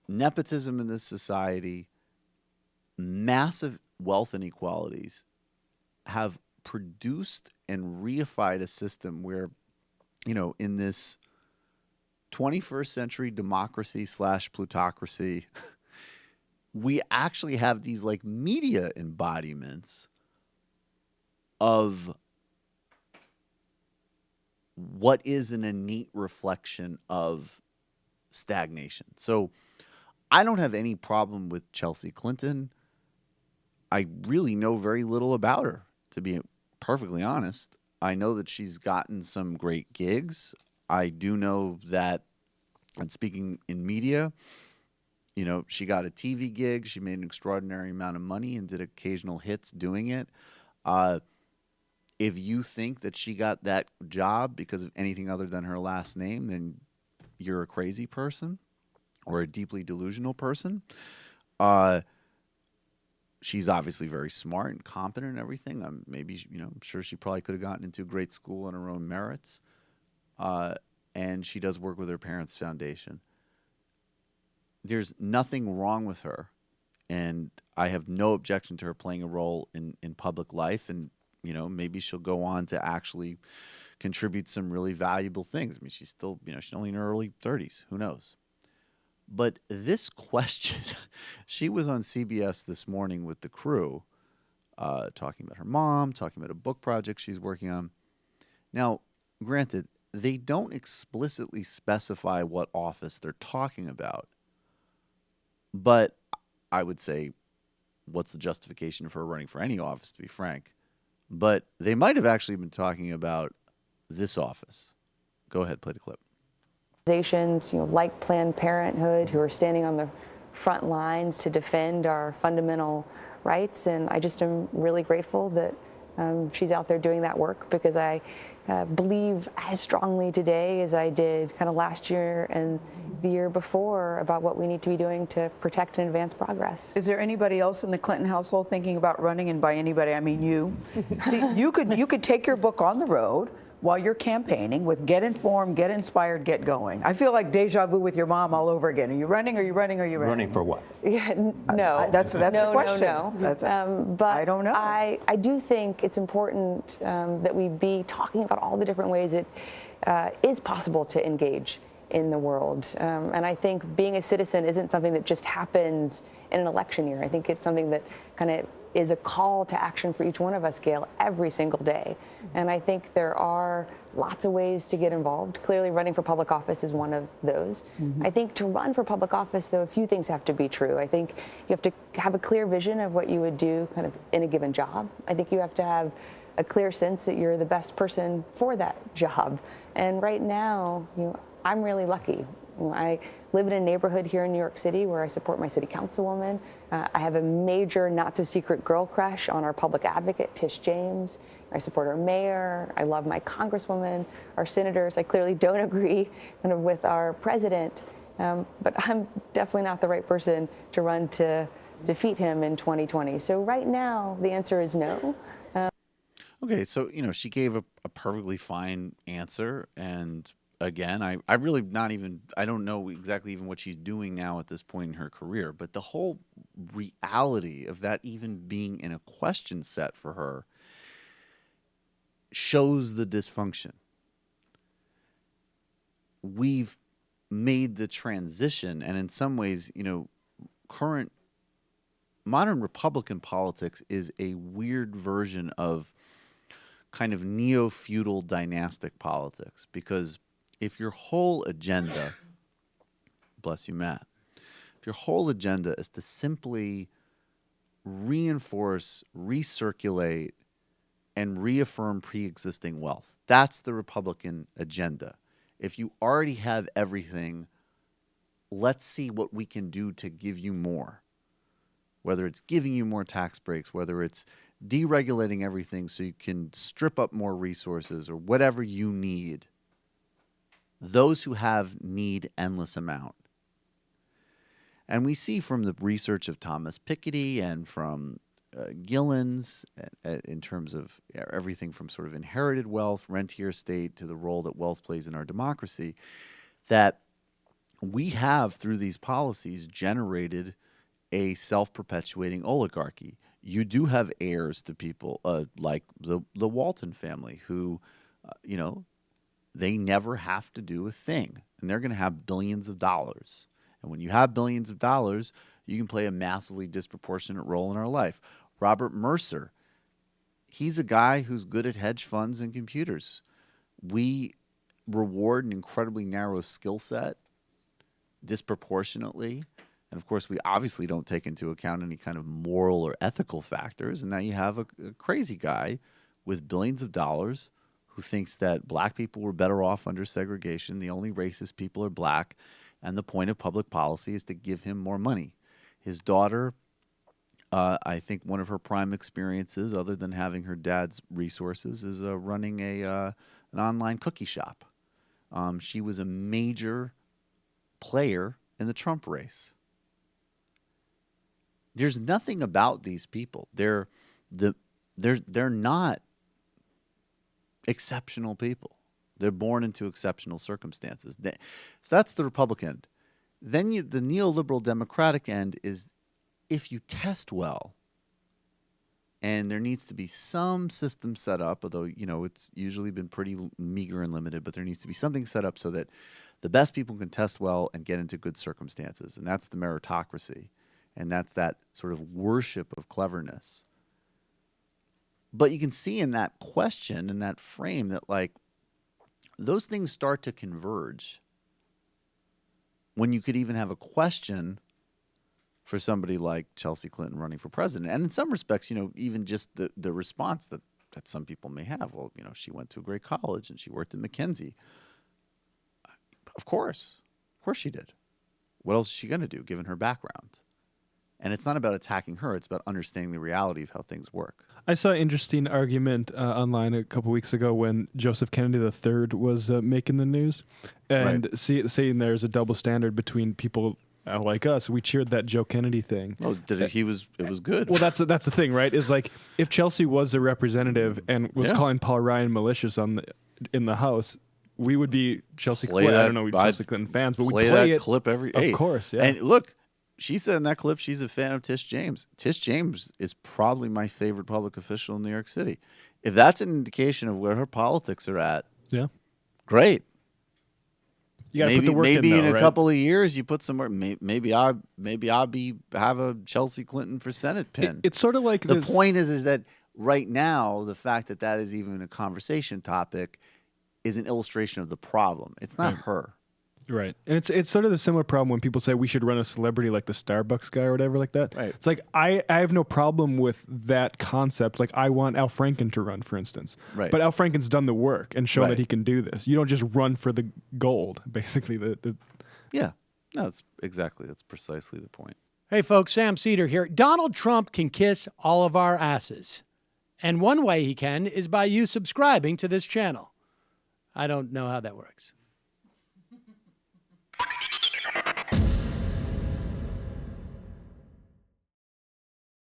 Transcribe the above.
nepotism in this society, massive wealth inequalities have produced and reified a system where, in this 21st century democracy slash plutocracy, we actually have these like media embodiments of what is an innate reflection of stagnation. So I don't have any problem with Chelsea Clinton. I really know very little about her, to be perfectly honest. I know that she's gotten some great gigs. I do know that, and speaking in media, she got a TV gig. She made an extraordinary amount of money and did occasional hits doing it. If you think that she got that job because of anything other than her last name, then you're a crazy person or a deeply delusional person. She's obviously very smart and competent and everything. Maybe, I'm sure she probably could have gotten into a great school on her own merits. And she does work with her parents' foundation. There's nothing wrong with her. And I have no objection to her playing a role in public life. And, maybe she'll go on to actually contribute some really valuable things. I mean, she's still, she's only in her early 30s. Who knows? But this question, she was on CBS this morning with the crew, talking about her mom, talking about a book project she's working on. Now, granted, they don't explicitly specify what office they're talking about. But I would say, what's the justification for her running for any office, to be frank? But they might have actually been talking about this office. Go ahead, play the clip. Organizations, like Planned Parenthood, who are standing on the front lines to defend our fundamental rights, and I just am really grateful that she's out there doing that work, because I believe as strongly today as I did kind of last year and the year before about what we need to be doing to protect and advance progress. Is there anybody else in the Clinton household thinking about running? And by anybody, I mean you. See, you could take your book on the road while you're campaigning with Get Informed, Get Inspired, Get Going. I feel like deja vu with your mom all over again. Are you running? Are you running? Are you running? Running for what? Yeah, no. That's the question. No. But I don't know. I do think it's important that we be talking about all the different ways it is possible to engage in the world. And I think being a citizen isn't something that just happens in an election year. I think it's something that kind of is a call to action for each one of us, Gayle, every single day. And I think there are lots of ways to get involved. Clearly, running for public office is one of those. Mm-hmm. I think to run for public office, though, a few things have to be true. I think you have to have a clear vision of what you would do kind of in a given job. I think you have to have a clear sense that you're the best person for that job. And right now, I'm really lucky. I live in a neighborhood here in New York City where I support my city councilwoman. I have a major not-so-secret girl crush on our public advocate, Tish James. I support our mayor. I love my congresswoman, our senators. I clearly don't agree kind of with our president, but I'm definitely not the right person to run to defeat him in 2020. So right now, the answer is no. Okay, so, she gave a perfectly fine answer, and again, I really I don't know exactly even what she's doing now at this point in her career, but the whole reality of that even being in a question set for her shows the dysfunction. We've made the transition, and in some ways, current modern Republican politics is a weird version of kind of neo-feudal dynastic politics, because if your whole agenda, bless you, Matt, if your whole agenda is to simply reinforce, recirculate, and reaffirm pre-existing wealth, that's the Republican agenda. If you already have everything, let's see what we can do to give you more. Whether it's giving you more tax breaks, whether it's deregulating everything so you can strip up more resources or whatever you need. Those who have need endless amount. And we see from the research of Thomas Piketty and from Gillen's in terms of everything from sort of inherited wealth, rentier state, to the role that wealth plays in our democracy, that we have, through these policies, generated a self-perpetuating oligarchy. You do have heirs to people like the Walton family who, they never have to do a thing, and they're going to have billions of dollars. And when you have billions of dollars, you can play a massively disproportionate role in our life. Robert Mercer, he's a guy who's good at hedge funds and computers. We reward an incredibly narrow skill set disproportionately. And of course, we obviously don't take into account any kind of moral or ethical factors. And now you have a crazy guy with billions of dollars who thinks that black people were better off under segregation. The only racist people are black. And the point of public policy is to give him more money. His daughter, I think one of her prime experiences, other than having her dad's resources, is running an online cookie shop. She was a major player in the Trump race. There's nothing about these people. They're not exceptional people. They're born into exceptional circumstances. So that's the Republican end. Then the neoliberal Democratic end is if you test well, and there needs to be some system set up, although, it's usually been pretty meager and limited, but there needs to be something set up so that the best people can test well and get into good circumstances. And that's the meritocracy. And that's that sort of worship of cleverness. But you can see in that question, in that frame, that like those things start to converge when you could even have a question for somebody like Chelsea Clinton running for president. And in some respects, even just the response that some people may have. Well, she went to a great college and she worked at McKinsey. Of course she did. What else is she going to do given her background? And it's not about attacking her. It's about understanding the reality of how things work. I saw an interesting argument online a couple weeks ago when Joseph Kennedy III was making the news. And saying there's a double standard between people like us. We cheered that Joe Kennedy thing. Oh, it was good. Well, that's the thing, right? Is like if Chelsea was a representative and was calling Paul Ryan malicious in the House, we would be Chelsea Clinton. I don't know, Chelsea Clinton fans, but we play that clip every. Of course, yeah. And look, she said in that clip she's a fan of Tish James. Tish James is probably my favorite public official in New York City. If that's an indication of where her politics are at, great. You got to put the work in, maybe in a right? couple of years you put some work. Maybe I'll have a Chelsea Clinton for Senate pin. It's sort of like the point is that right now the fact that is even a conversation topic is an illustration of the problem. It's not her. Right. And it's sort of the similar problem when people say we should run a celebrity like the Starbucks guy or whatever like that. Right. It's like I have no problem with that concept. Like I want Al Franken to run, for instance. Right. But Al Franken's done the work and shown that he can do this. You don't just run for the gold, basically. Yeah. No, that's precisely the point. Hey folks, Sam Seder here. Donald Trump can kiss all of our asses. And one way he can is by you subscribing to this channel. I don't know how that works.